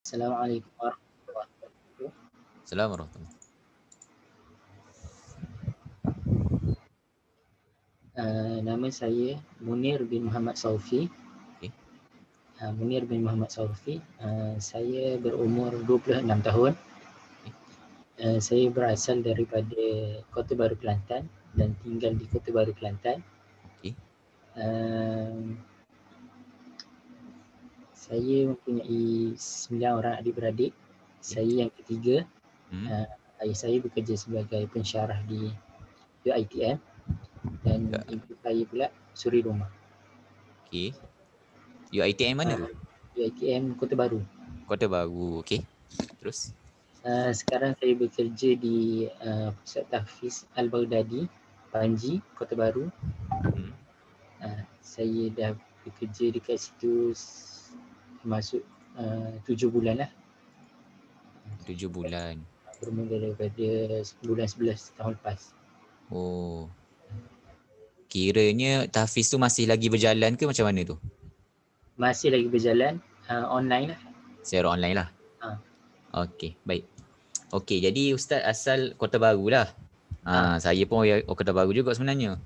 Assalamualaikum warahmatullahi wabarakatuh. Assalamualaikum warahmatullahi. Nama saya Munir bin Muhammad Saufi. Okey. Munir bin Muhammad Saufi. Saya berumur 26 tahun. Okey. Saya berasal daripada Kota Baru Kelantan dan tinggal di Kota Baru Kelantan. Okey. Saya mempunyai 9 orang adik-beradik. Saya yang ketiga. Hmm. Ayah saya bekerja sebagai pensyarah di UiTM dan Ya. ibu saya pula suri rumah. Okey. UiTM mana tu? UiTM Kota Baru. Kota Baru. Okey. Terus? Sekarang saya bekerja di Pusat Tahfiz Al-Baghdadi, Panji, Kota Baru. Saya dah bekerja dekat situ masuk 7 bulan lah. 7 bulan. Bermula daripada bulan 11 tahun lepas. Oh. Kiranya tahfiz tu masih lagi berjalan ke macam mana tu? Masih lagi berjalan, online lah. Secara online lah. Ha. Okey, baik. Okey, jadi Ustaz asal Kota Baru lah. Saya pun Kota Baru juga sebenarnya.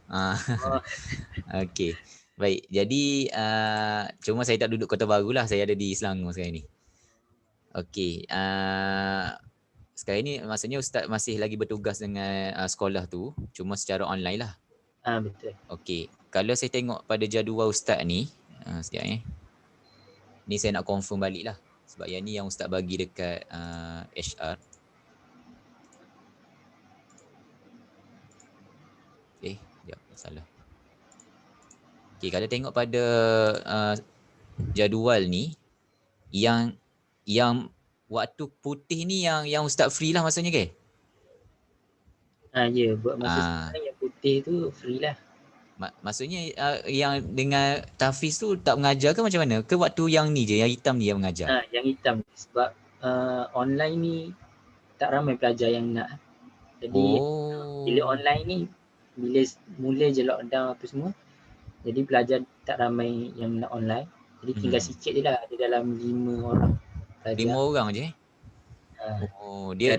Okey. Baik. Jadi cuma saya tak duduk Kota Baru lah. Saya ada di Selangor sekarang ni. Okey. Sekarang ni maksudnya Ustaz masih lagi bertugas dengan sekolah tu, cuma secara online lah. Betul. Okey. Kalau saya tengok pada jadual Ustaz ni, sekejap ni saya nak confirm balik lah. Sebab yang ni yang Ustaz bagi dekat HR. Sekejap, salah. Okey, kalau tengok pada jadual ni, yang waktu putih ni yang Ustaz free lah maksudnya ke? Ya, buat masa sekarang yang putih tu free lah. Maksudnya yang dengan tahfiz tu tak mengajar ke macam mana? Ke waktu yang ni je, yang hitam ni yang mengajar? Yang hitam sebab online ni tak ramai pelajar yang nak. Jadi bila online ni, bila mula je lockdown apa semua, jadi pelajar tak ramai yang nak online. Jadi tinggal sikit je lah, ada dalam 5 orang pelajar. 5 orang je? Oh, dia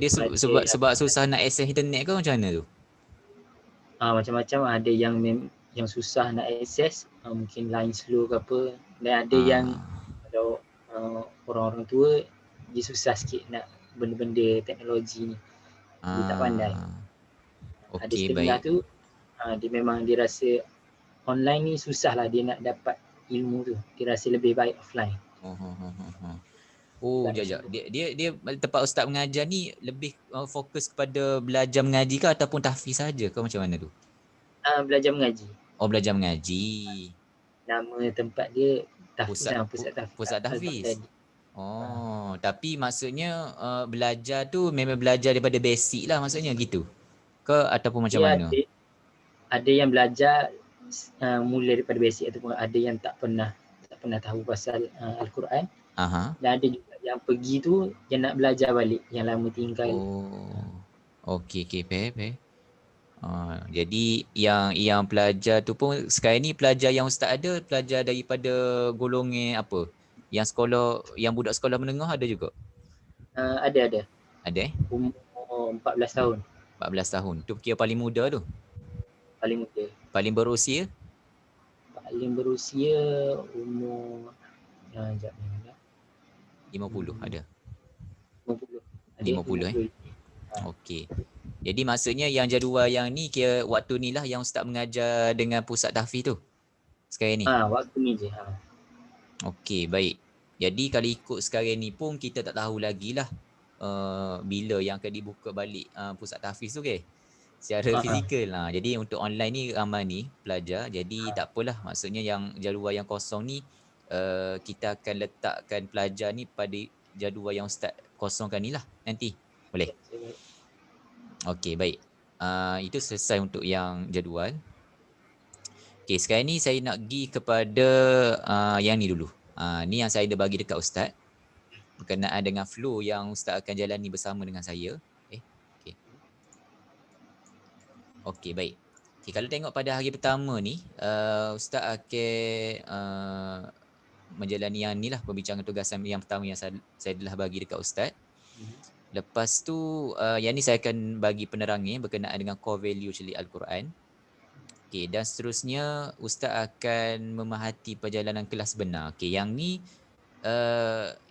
sebab susah nak access internet ke macam mana tu? Macam-macam, ada yang susah nak access, mungkin line slow ke apa, dan ada yang kalau orang-orang tua dia susah sikit nak benda-benda teknologi ni, dia tak pandai. Ada setengah tu dia memang dia rasa online ni susah lah dia nak dapat ilmu tu, dia rasa lebih baik offline. Oh, jap. Dia tempat Ustaz mengajar ni lebih fokus kepada belajar mengaji ke ataupun tahfiz saja ke macam mana tu? Belajar mengaji. Oh, belajar mengaji. Nama tempat dia Pusat Tahfiz. Oh, tapi maksudnya belajar tu memang belajar daripada basic lah maksudnya gitu? Ke ataupun macam mana? Ada yang belajar mula daripada basic ataupun ada yang tak pernah tahu pasal Al-Quran. Dan ada juga yang pergi tu yang nak belajar balik, yang lama tinggal. Okey, faham. Jadi yang pelajar tu pun sekarang ni pelajar yang Ustaz ada pelajar daripada golongan apa? Yang sekolah, yang budak sekolah menengah ada juga? Ada. Ada Umur 14 tahun. 14 tahun. Tu kira paling muda tu? Paling muda. Paling berusia? Paling berusia umur 50 ada? 50. Okey. Jadi maksudnya yang jadual yang ni kira waktu ni lah yang Ustaz mengajar dengan pusat tahfiz tu sekarang ni? Waktu ni je. Okey, baik. Jadi kalau ikut sekarang ni pun kita tak tahu lagi lah bila yang akan dibuka balik pusat tahfiz tu ke? Secara fizikal lah. Jadi untuk online ni ramai ni pelajar. Jadi tak apalah. Maksudnya yang jadual yang kosong ni kita akan letakkan pelajar ni pada jadual yang Ustaz kosongkan ni lah nanti. Boleh? Okey, baik. Itu selesai untuk yang jadual. Okey, sekarang ni saya nak pergi kepada yang ni dulu. Ni yang saya dah bagi dekat Ustaz. Berkenaan dengan flow yang Ustaz akan jalani bersama dengan saya. Okey, baik. Okay, kalau tengok pada hari pertama ni, Ustaz akan menjalani yang ni lah, pembincangan tugasan yang pertama yang saya telah bagi dekat Ustaz. Lepas tu yang ni saya akan bagi penerangnya berkenaan dengan core value celik Al-Quran. Okay, dan seterusnya Ustaz akan memerhati perjalanan kelas benar. Okay, yang ni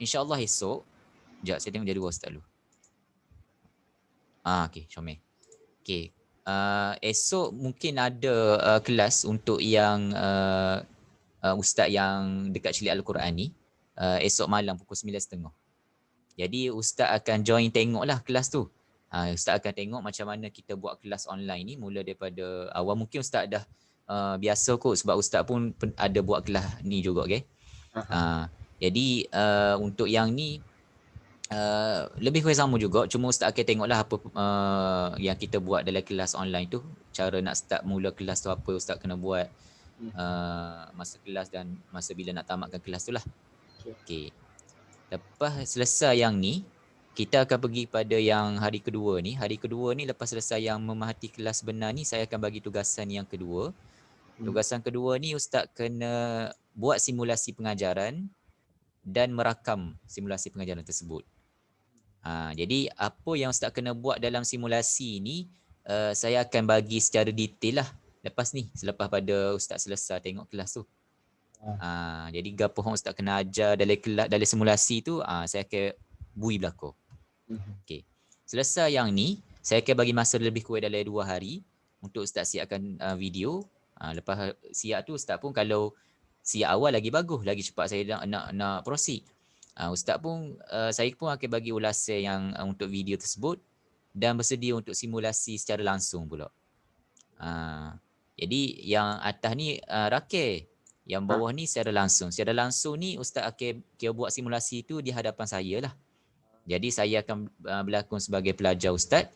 insyaAllah esok. Sekejap, saya tengok jadual Ustaz dulu. Okay, Syomel. Okay, esok mungkin ada kelas untuk yang Ustaz yang dekat celik Al-Quran ni. Esok malam pukul 9.30. Jadi Ustaz akan join tengoklah kelas tu. Ustaz akan tengok macam mana kita buat kelas online ni mula daripada awal. Mungkin Ustaz dah biasa kot sebab Ustaz pun ada buat kelas ni juga, okay? Jadi untuk yang ni lebih kurang sama juga. Cuma Ustaz akan tengoklah apa yang kita buat dalam kelas online tu. Cara nak start mula kelas tu apa Ustaz kena buat. Masa kelas dan masa bila nak tamatkan kelas tu lah. Okay. Lepas selesai yang ni, kita akan pergi pada yang hari kedua ni. Hari kedua ni lepas selesai yang memerhati kelas benar ni, saya akan bagi tugasan yang kedua. Tugasan kedua ni Ustaz kena buat simulasi pengajaran dan merakam simulasi pengajaran tersebut. Jadi apa yang Ustaz kena buat dalam simulasi ni, saya akan bagi secara detail lah lepas ni, selepas pada Ustaz selesai tengok kelas tu. Jadi gapo hang Ustaz kena ajar dalam kelas, dalam simulasi tu, saya akan bui belakang. Okey. Selesai yang ni, saya akan bagi masa lebih kurang dalam 2 hari untuk Ustaz siapkan video. Lepas siap tu Ustaz pun kalau siap awal lagi bagus, lagi cepat saya nak proceed. Ustaz pun saya pun akan bagi ulasan yang untuk video tersebut dan bersedia untuk simulasi secara langsung pula. Jadi yang atas ni rakir. Yang bawah ni secara langsung. Secara langsung ni Ustaz akan buat simulasi tu di hadapan saya lah. Jadi saya akan berlakon sebagai pelajar Ustaz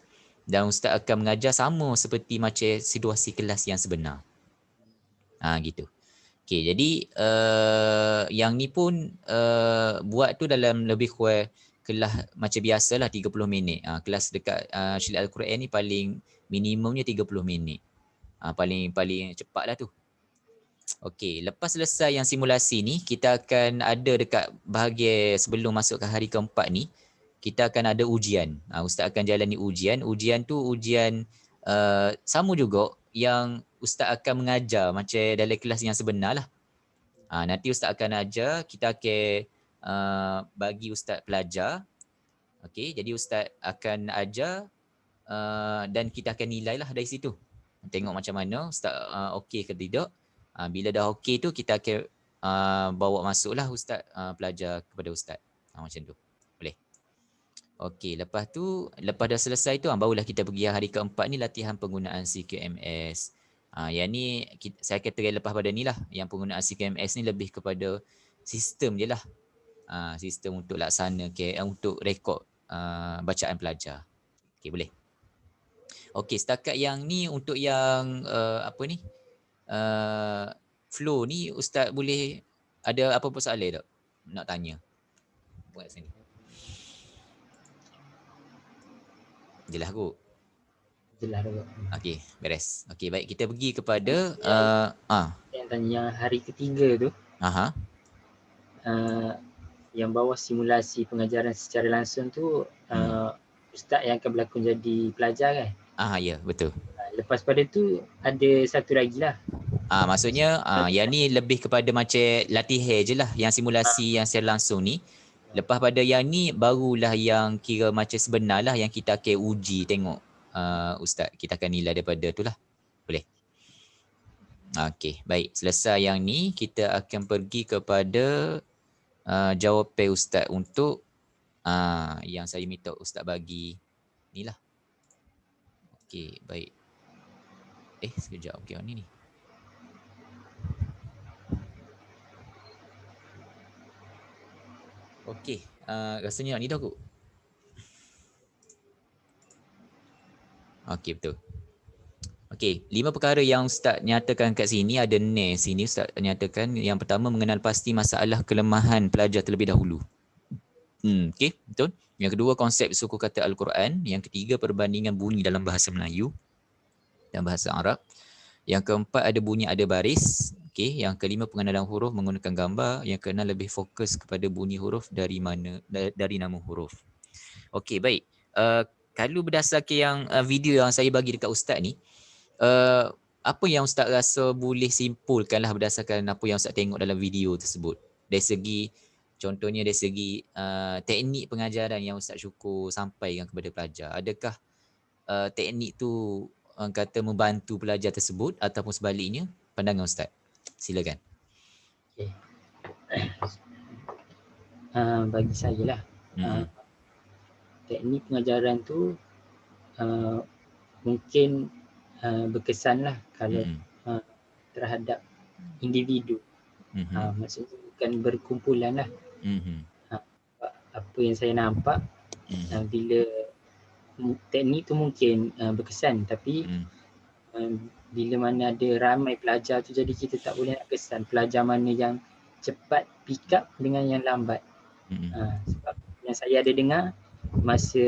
dan Ustaz akan mengajar sama seperti macam situasi kelas yang sebenar. Gitu. Okay, jadi yang ni pun buat tu dalam lebih kurang kelas macam biasalah 30 minit. Kelas dekat celik Al-Quran ni paling minimumnya 30 minit. Paling cepat lah tu. Okey, lepas selesai yang simulasi ni, kita akan ada dekat bahagian sebelum masuk ke hari keempat ni, kita akan ada ujian. Ustaz akan jalani ujian. Ujian tu ujian sama juga yang Ustaz akan mengajar macam dalam kelas yang sebenar lah. Nanti Ustaz akan ajar, kita akan bagi Ustaz pelajar. Okey, jadi Ustaz akan ajar dan kita akan nilai lah dari situ. Tengok macam mana Ustaz okey ke tidak. Bila dah okey tu kita akan bawa masuklah Ustaz pelajar kepada Ustaz. Macam tu. Boleh? Okey, lepas tu lepas dah selesai tu barulah kita pergi hari keempat ni latihan penggunaan CQMS. Yang ni saya kata lepas pada ni lah, yang penggunaan CQMS ni lebih kepada sistem je lah. Sistem untuk laksana untuk rekod bacaan pelajar. Okey, boleh. Okey, setakat yang ni untuk yang flow ni Ustaz boleh ada apa-apa soalan tak nak tanya? Buat sini. Jelas kot? Jelas tu. Okey, beres. Okey, baik kita pergi kepada yang tanya yang hari ketiga tu. Yang bawah simulasi pengajaran secara langsung tu Ustaz yang akan berlakon jadi pelajar kan? Ya, betul. Lepas pada tu ada satu lagi lah. Maksudnya yang ni lebih kepada macam latihan je lah, yang simulasi yang secara langsung ni. Lepas pada yang ni barulah yang kira macam sebenar lah yang kita akan uji tengok Ustaz. Kita akan nilai daripada tu lah. Boleh? Okey, baik. Selesai yang ni kita akan pergi kepada jawapan Ustaz untuk yang saya minta Ustaz bagi ni lah. Okey, baik. Sekejap. Okey, ni. Okey, rasanya ni dah kot. Okey, betul. Okey, 5 perkara yang Ustaz nyatakan kat sini ada sini Ustaz nyatakan. Yang pertama, mengenal pasti masalah kelemahan pelajar terlebih dahulu. Okey, betul. Yang kedua, konsep suku kata Al-Quran. Yang ketiga, perbandingan bunyi dalam bahasa Melayu dan bahasa Arab. Yang keempat ada bunyi ada baris. Okey, yang kelima pengenalan huruf menggunakan gambar. Yang keenam lebih fokus kepada bunyi huruf dari nama huruf. Okey, baik. Kalau berdasarkan yang video yang saya bagi dekat Ustaz ni, apa yang Ustaz rasa boleh simpulkanlah berdasarkan apa yang Ustaz tengok dalam video tersebut? Dari segi, contohnya dari segi teknik pengajaran yang Ustaz Syukur sampaikan kepada pelajar. Adakah teknik tu orang kata membantu pelajar tersebut ataupun sebaliknya? Pandangan Ustaz. Silakan. Okay. Bagi saya lah, teknik pengajaran tu mungkin berkesan lah kalau terhadap individu. Maksudnya bukan berkumpulan lah. Apa yang saya nampak, bila teknik tu mungkin berkesan, tapi bila mana ada ramai pelajar tu, jadi kita tak boleh nak kesan pelajar mana yang cepat pick up dengan yang lambat. Sebab yang saya ada dengar masa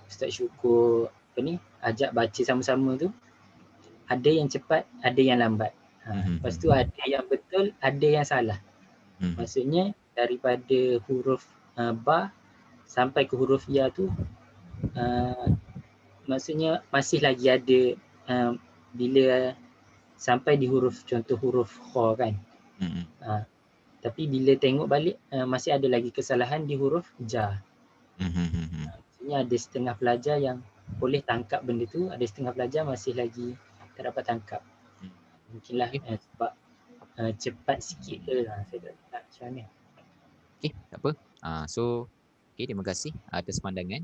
Ustaz Syukur ajak baca sama-sama tu, ada yang cepat, ada yang lambat. Lepas tu ada yang betul, ada yang salah. Maksudnya daripada huruf ba sampai ke huruf ya tu, maksudnya masih lagi ada bila sampai di huruf, contoh huruf kha kan. Tapi bila tengok balik masih ada lagi kesalahan di huruf ja. Maksudnya ada setengah pelajar yang boleh tangkap benda tu, ada setengah pelajar masih lagi tak dapat tangkap. Mungkinlah sebab cepat sikit ke lah, saya tak macam mana. Okay, tak apa. So, okay, terima kasih atas pandangan.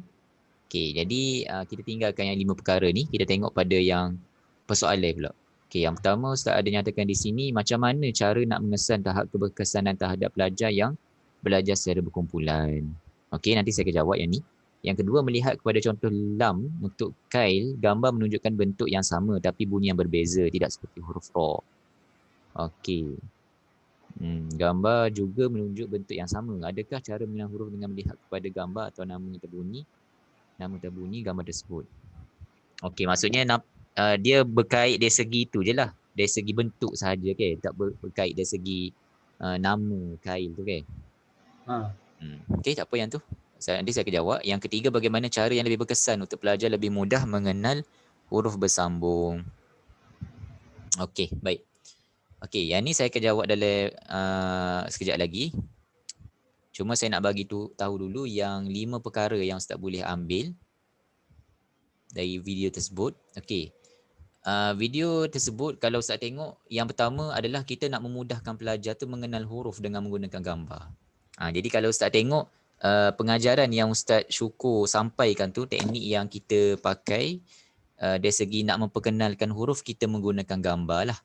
Okay, jadi kita tinggalkan yang 5 perkara ni, kita tengok pada yang persoalan pula. Okay, yang pertama Ustaz ada nyatakan di sini, macam mana cara nak mengesan tahap keberkesanan terhadap pelajar yang belajar secara berkumpulan. Okay, nanti saya akan jawab yang ni. Yang kedua, melihat kepada contoh lam untuk kail, gambar menunjukkan bentuk yang sama tapi bunyi yang berbeza, tidak seperti huruf ra. Okay. Gambar juga menunjuk bentuk yang sama. Adakah cara mengenal huruf dengan melihat kepada gambar atau nama terbunyi gambar tersebut? Okey, maksudnya dia berkait dari segi itu je lah. Dari segi bentuk sahaja, okay? Tak berkait dari segi nama kail tu, okay? Okey, tak apa yang tu. Nanti saya akan jawab. Yang ketiga, bagaimana cara yang lebih berkesan untuk pelajar lebih mudah mengenal huruf bersambung. Okey, baik. Okey, yang ni saya akan jawab dalam sekejap lagi. Cuma saya nak bagi tahu dulu yang 5 perkara yang Ustaz boleh ambil dari video tersebut. Okey. Video tersebut kalau Ustaz tengok, yang pertama adalah kita nak memudahkan pelajar tu mengenal huruf dengan menggunakan gambar. Jadi kalau Ustaz tengok pengajaran yang Ustaz Syukur sampaikan tu, teknik yang kita pakai dari segi nak memperkenalkan huruf, kita menggunakan gambar lah.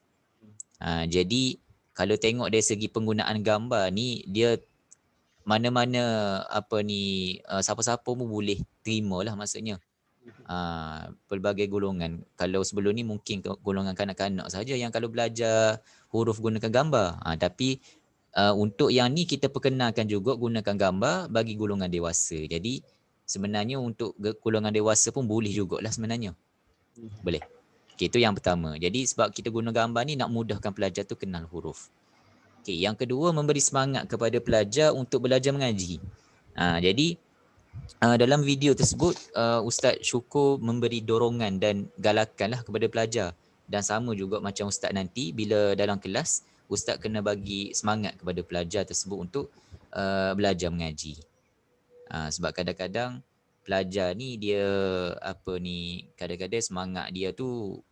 Jadi kalau tengok dari segi penggunaan gambar ni, dia mana-mana siapa-siapa pun boleh terima lah, maksudnya pelbagai golongan. Kalau sebelum ni mungkin golongan kanak-kanak saja yang kalau belajar huruf gunakan gambar, tapi untuk yang ni kita perkenalkan juga gunakan gambar bagi golongan dewasa. Jadi sebenarnya untuk golongan dewasa pun boleh jugalah sebenarnya. Boleh. Okay, itu yang pertama. Jadi sebab kita guna gambar ni nak mudahkan pelajar tu kenal huruf. Okay, yang kedua, memberi semangat kepada pelajar untuk belajar mengaji. Jadi dalam video tersebut Ustaz Syukur memberi dorongan dan galakan lah kepada pelajar. Dan sama juga macam Ustaz nanti, bila dalam kelas Ustaz kena bagi semangat kepada pelajar tersebut untuk belajar mengaji. Sebab kadang-kadang pelajar ni dia kadang-kadang semangat dia tu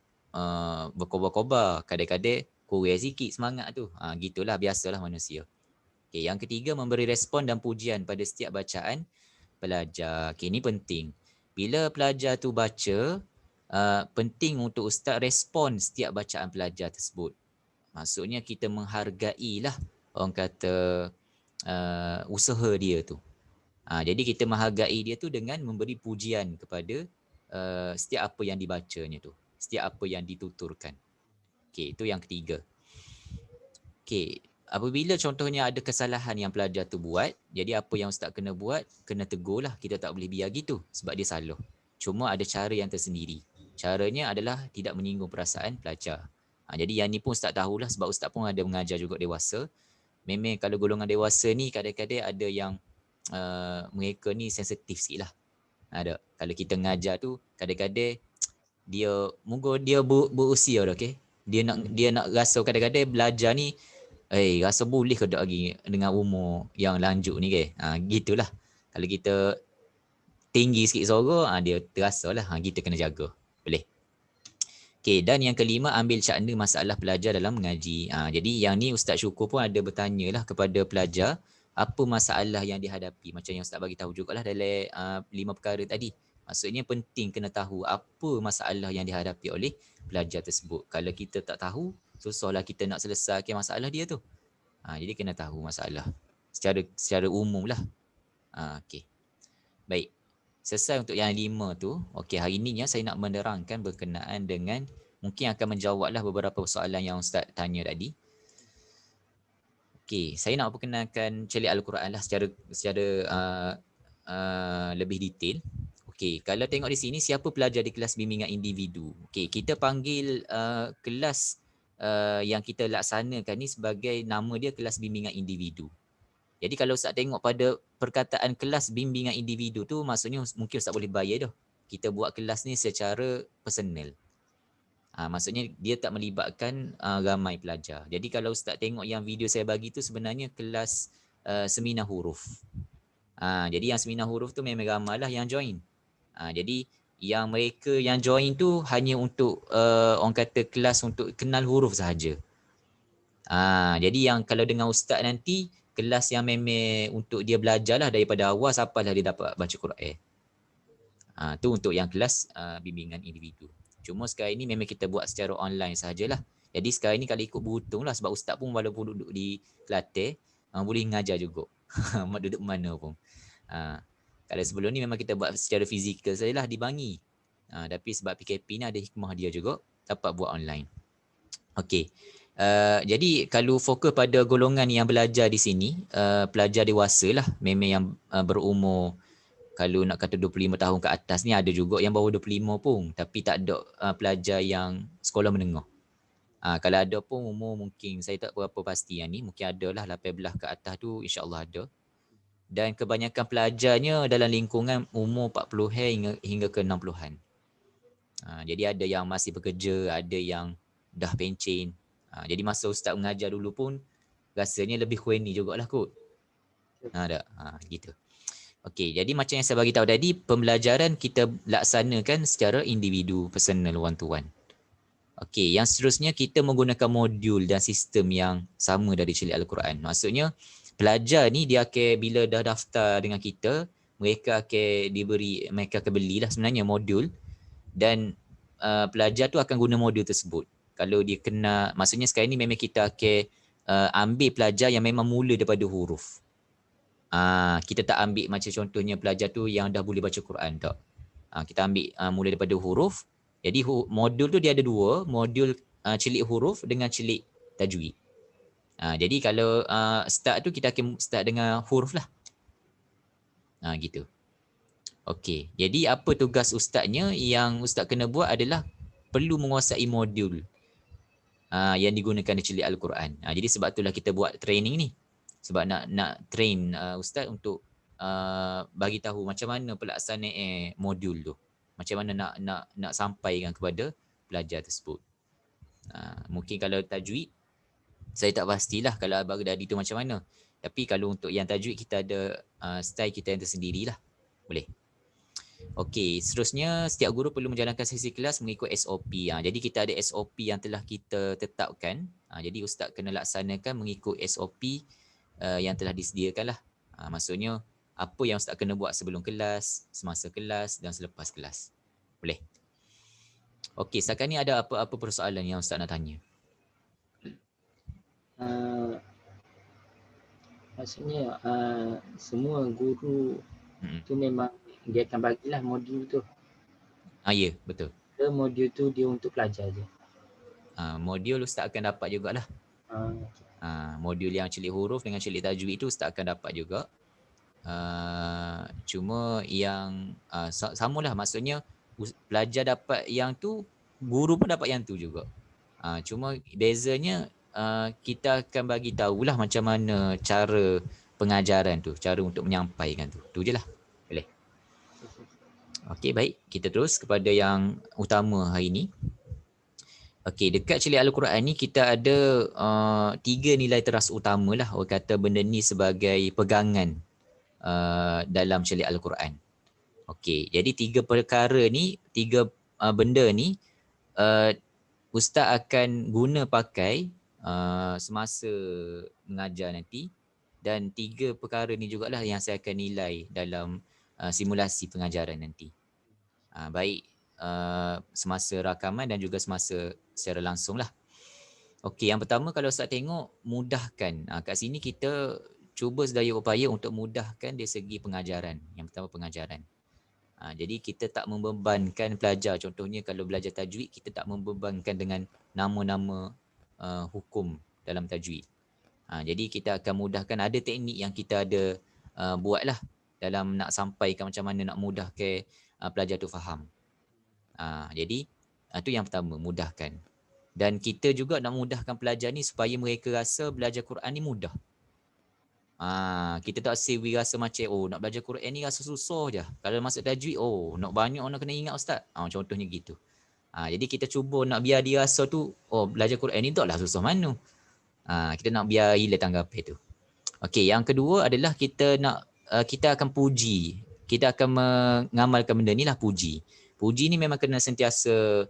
berkobar-kobar, kadang-kadang kurang sikit semangat tu. Gitulah, biasalah manusia. Okay, yang ketiga, memberi respon dan pujian pada setiap bacaan pelajar. Okay, ini penting. Bila pelajar tu baca, penting untuk Ustaz respon setiap bacaan pelajar tersebut. Maksudnya kita menghargailah orang kata usaha dia tu. Jadi kita menghargai dia tu dengan memberi pujian kepada setiap apa yang dibacanya tu, setiap apa yang dituturkan. Okey, itu yang ketiga. Okey, apabila contohnya ada kesalahan yang pelajar tu buat, jadi apa yang Ustaz kena buat? Kena tegur lah. Kita tak boleh biar gitu sebab dia salah. Cuma ada cara yang tersendiri. Caranya adalah tidak menyinggung perasaan pelajar. Jadi yang ni pun Ustaz tahulah sebab Ustaz pun ada mengajar juga dewasa. Memang kalau golongan dewasa ni kadang-kadang ada yang mereka ni sensitif sikit lah. Ada. Kalau kita mengajar tu kadang-kadang dia mungkin dia berusia dah, okay? Dia nak rasa kadang-kadang belajar ni rasa boleh ke tak lagi dengan umur yang lanjut ni ke. Gitulah. Kalau kita tinggi sikit suara, dia terasa lah. Kita kena jaga. Boleh. Okay, dan yang kelima, ambil cakna masalah pelajar dalam mengaji. Jadi yang ni Ustaz Syukur pun ada bertanya lah kepada pelajar apa masalah yang dihadapi. Macam yang Ustaz bagi tahu jugalah dalam 5 perkara tadi. Maksudnya penting kena tahu apa masalah yang dihadapi oleh pelajar tersebut. Kalau kita tak tahu, susahlah kita nak selesaikan masalah dia tu. Jadi kena tahu masalah secara umum lah. Okay. Baik. Selesai untuk yang 5 tu. Okey, hari ni saya nak menerangkan berkenaan dengan mungkin akan menjawablah beberapa soalan yang Ustaz tanya tadi. Okey, saya nak perkenalkan celik Al-Quran lah secara lebih detail. Okey, kalau tengok di sini siapa pelajar di kelas bimbingan individu. Okey, kita panggil kelas yang kita laksanakan ni sebagai nama dia kelas bimbingan individu. Jadi kalau Ustaz tengok pada perkataan kelas bimbingan individu tu, maksudnya mungkin Ustaz boleh bayar dah. Kita buat kelas ni secara personal. Maksudnya dia tak melibatkan ramai pelajar. Jadi kalau Ustaz tengok yang video saya bagi tu sebenarnya kelas seminar huruf. Jadi yang seminar huruf tu memang ramai lah yang join. Jadi yang mereka yang join tu hanya untuk orang kata kelas untuk kenal huruf sahaja. Jadi yang kalau dengan Ustaz nanti, kelas yang memang untuk dia belajar lah daripada awal sampailah dia dapat baca Quran. Tu untuk yang kelas bimbingan individu. Cuma sekarang ni memang kita buat secara online sahajalah. Jadi sekarang ni kalau ikut beruntung lah sebab Ustaz pun walaupun duduk di Kelantan, boleh mengajar juga. Duduk mana pun. Kalau sebelum ni memang kita buat secara fizikal sajalah di Bangi. Tapi sebab PKP ni ada hikmah dia juga, dapat buat online. Okey. Jadi kalau fokus pada golongan yang belajar di sini, pelajar dewasa lah, memang yang berumur kalau nak kata 25 tahun ke atas ni, ada juga yang bawah 25 pun, tapi tak ada pelajar yang sekolah menengah. Kalau ada pun umur mungkin, saya tak berapa pasti yang ni, mungkin ada lah 18 ke atas tu insyaAllah ada. Dan kebanyakan pelajarnya dalam lingkungan umur 40 hingga ke 60-an. Jadi ada yang masih bekerja, ada yang dah pencen. Jadi masa Ustaz mengajar dulu pun rasanya lebih kurang ni jugalah kot. Gitu. Okey, jadi macam yang saya bagi tahu tadi, pembelajaran kita laksanakan secara individu, personal, one to one. Okey, yang seterusnya kita menggunakan modul dan sistem yang sama dari celik Al-Quran. Maksudnya pelajar ni dia akan bila dah daftar dengan kita, mereka akan belilah sebenarnya modul dan pelajar tu akan guna modul tersebut. Kalau dia kena, maksudnya sekarang ni memang kita akan ambil pelajar yang memang mula daripada huruf. Kita tak ambil macam contohnya pelajar tu yang dah boleh baca Quran, tak. Kita ambil mula daripada huruf. Jadi modul tu dia ada dua, modul celik huruf dengan celik tajwid. Jadi kalau start tu kita akan start dengan huruf lah. Gitu. Okey, jadi apa tugas ustaznya? Yang ustaz kena buat adalah perlu menguasai modul yang digunakan di celik Al-Quran. Jadi sebab itulah kita buat training ni. Sebab nak train ustaz untuk bagi tahu macam mana pelaksanaan modul tu. Macam mana nak sampaikan kepada pelajar tersebut. Mungkin kalau tajwid, saya tak pastilah kalau Al-Baghdadi tu macam mana. Tapi kalau untuk yang tajwid kita ada style kita yang tersendiri lah. Boleh. Okey, seterusnya setiap guru perlu menjalankan sesi kelas mengikut SOP. Jadi kita ada SOP yang telah kita tetapkan. Jadi ustaz kena laksanakan mengikut SOP yang telah disediakan lah. Maksudnya apa yang ustaz kena buat sebelum kelas, semasa kelas dan selepas kelas. Boleh. Okey, setakat ni ada apa-apa persoalan yang ustaz nak tanya? Maksudnya semua guru tu memang dia akan bagilah modul tu. Ya, betul. Ke modul tu dia untuk pelajar je? Modul ustaz akan dapat jugalah. Modul yang celik huruf dengan celik tajwid itu ustaz akan dapat juga. Cuma yang samalah, maksudnya pelajar dapat yang tu, guru pun dapat yang tu juga. Cuma bezanya kita akan bagi tahulah macam mana cara pengajaran tu, cara untuk menyampaikan tu. Tu je lah. Boleh. Okey, baik. Kita terus kepada yang utama hari ini. Okey, dekat celik Al-Quran ni kita ada 3 nilai teras utama lah. Orang kata benda ni sebagai pegangan dalam celik Al-Quran. Okey, jadi 3 perkara ni, 3 benda ni Ustaz akan guna pakai semasa mengajar nanti, dan 3 perkara ni jugalah yang saya akan nilai dalam simulasi pengajaran nanti. Baik semasa rakaman dan juga semasa secara langsung lah. Okey, yang pertama kalau Ustaz tengok, mudahkan. Kat sini kita cuba sedaya upaya untuk mudahkan dari segi pengajaran. Yang pertama pengajaran. Jadi kita tak membebankan pelajar. Contohnya kalau belajar tajwid, kita tak membebankan dengan nama-nama hukum dalam tajwid. Jadi kita akan mudahkan, ada teknik yang kita ada buatlah dalam nak sampaikan macam mana nak mudahkan pelajar tu faham. Jadi itu yang pertama, mudahkan. Dan kita juga nak mudahkan pelajar ni supaya mereka rasa belajar Quran ni mudah. Kita tak sewi rasa macam nak belajar Quran ni rasa susah je. Kalau masuk tajwid, nak banyak orang kena ingat ustaz. Contohnya gitu. Jadi kita cuba nak biar dia rasa tu, belajar Quran ni taklah susah mana. Kita nak biar hilang tanggapan tu. Okey, yang kedua adalah kita akan puji. Kita akan mengamalkan benda ni lah, puji. Puji ni memang kena sentiasa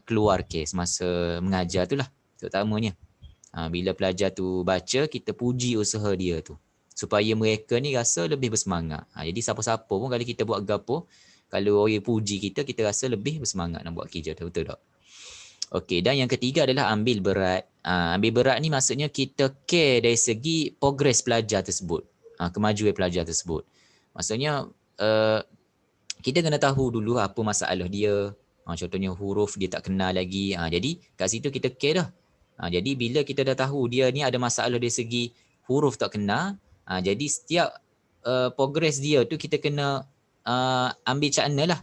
keluar semasa mengajar tu lah, terutamanya. Bila pelajar tu baca, kita puji usaha dia tu supaya mereka ni rasa lebih bersemangat. Jadi siapa-siapa pun kalau kita buat gapo, kalau orang puji kita, kita rasa lebih bersemangat nak buat kerja tu, betul tak? Okey, dan yang ketiga adalah ambil berat. Ambil berat ni maksudnya kita care dari segi progres pelajar tersebut, kemajuan pelajar tersebut. Maksudnya kita kena tahu dulu apa masalah dia. Contohnya huruf dia tak kenal lagi. Jadi kat situ kita care dah. Jadi bila kita dah tahu dia ni ada masalah dari segi huruf tak kenal, jadi setiap progres dia tu kita kena ambil cakna lah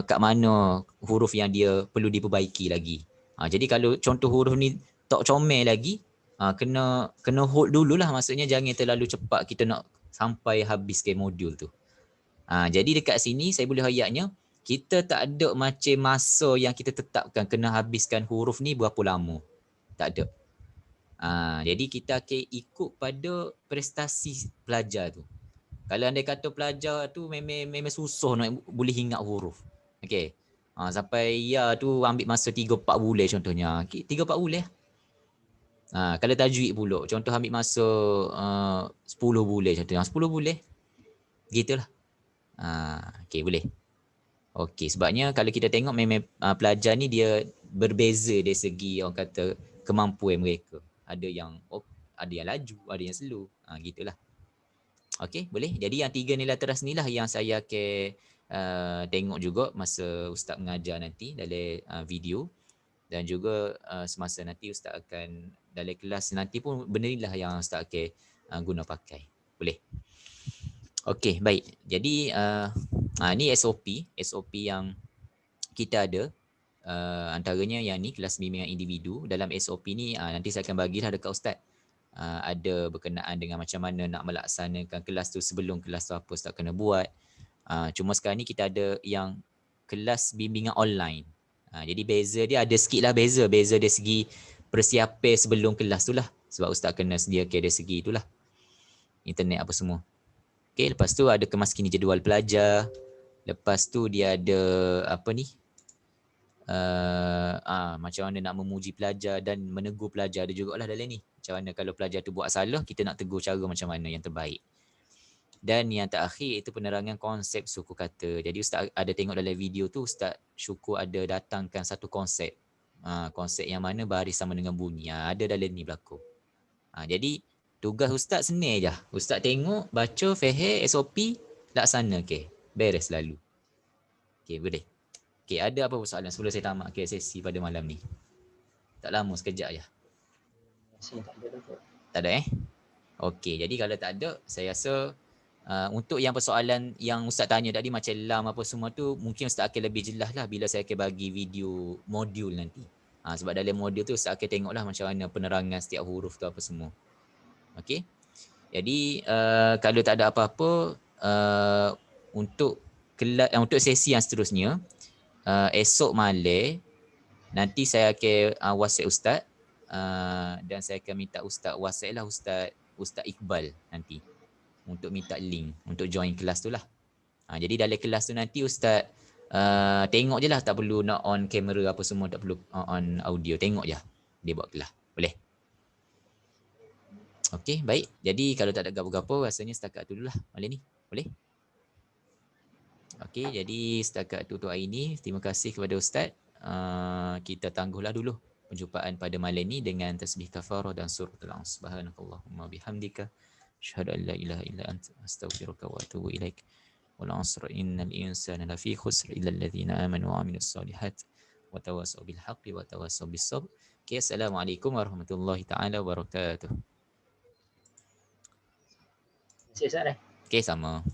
kat mana huruf yang dia perlu diperbaiki lagi. Jadi kalau contoh huruf ni tak comel lagi, kena hold dululah, maksudnya jangan terlalu cepat kita nak sampai habis ke modul tu. Jadi dekat sini saya boleh ayatnya, kita tak ada macam masa yang kita tetapkan kena habiskan huruf ni berapa lama. Tak ada. Jadi kita akan ikut pada prestasi pelajar tu. Kalau anda kata pelajar tu memang susah nak boleh ingat huruf. Okey. Sampai tu ambil masa 3-4 bulan contohnya. 3-4 bulan. Kalau tajwid pula, contoh ambil masa 10 bulan contohnya. 10 bulan. Gitulah. Okey, boleh. Okey, sebabnya kalau kita tengok memang pelajar ni dia berbeza dari segi orang kata kemampuan mereka. Ada yang laju, ada yang slow. Gitulah. Okey, boleh. Jadi yang 3 nilai teras ni lah yang saya akan tengok juga masa Ustaz mengajar nanti dalam video, dan juga semasa nanti Ustaz akan dalam kelas nanti pun benda ni lah yang Ustaz akan guna pakai. Boleh. Okey, baik. Jadi ni SOP yang kita ada. Antaranya yang ni kelas bimbingan individu. Dalam SOP ni nanti saya akan bagilah dekat Ustaz. Ada berkenaan dengan macam mana nak melaksanakan kelas tu, sebelum kelas tu apa Ustaz kena buat. Cuma sekarang ni kita ada yang kelas bimbingan online. Jadi beza dia ada sikit lah, beza dari segi persiapan sebelum kelas tu lah. Sebab Ustaz kena sediakan dari segi tu lah, internet apa semua. Okay, lepas tu ada kemaskini jadual pelajar. Lepas tu dia ada apa ni? Macam mana nak memuji pelajar dan menegur pelajar, ada jugalah dalam ni. Macam mana kalau pelajar tu buat salah, kita nak tegur cara macam mana yang terbaik. Dan yang terakhir itu penerangan konsep suku kata. Jadi Ustaz ada tengok dalam video tu, Ustaz Syukur ada datangkan satu konsep. Konsep yang mana baris sama dengan bunyi. Ada dalam ni berlaku. Jadi tugas Ustaz senang je. Ustaz tengok, baca, faham, SOP, laksana. Okay, beres lalu. Okay, boleh. Okay, ada apa soalan sebelum saya tamat sesi pada malam ni? Tak lama, sekejap je. Tak ada Okay, jadi kalau tak ada, saya rasa untuk yang persoalan yang Ustaz tanya tadi macam lam apa semua tu, mungkin Ustaz akan lebih jelas lah bila saya akan bagi video modul nanti. Sebab dalam modul tu Ustaz akan tengoklah macam mana penerangan setiap huruf tu apa semua. Okey. Jadi kalau tak ada apa-apa untuk untuk sesi yang seterusnya, esok malam nanti saya akan WhatsApp Ustaz dan saya akan minta Ustaz WhatsApp lah Ustaz Iqbal nanti untuk minta link untuk join kelas tu lah. Jadi dalam kelas tu nanti Ustaz tengok je lah, tak perlu nak on kamera apa semua, tak perlu on audio, tengok je dia buat kelas. Boleh? Okey, baik. Jadi kalau tak ada gapo-gapo, rasanya setakat tu dululah malam ni. Boleh? Okey, jadi setakat tu untuk hari ni. Terima kasih kepada Ustaz. Kita tangguhlah dulu perjumpaan pada malam ni dengan tasbih kafarah dan suratul As. Subhanakallahumma bihamdika asyhadu an la ilaha illa anta astaghfiruka wa atubu ilaik. Wal 'asr innal insana lafi khusr illa alladhina amanu wa 'amilus solihat wa tawassaw bil haqqi wa tawassaw bis sabr. Okay, assalamualaikum warahmatullahi taala wabarakatuh. Terima kasih Ustaz. Okay, sama.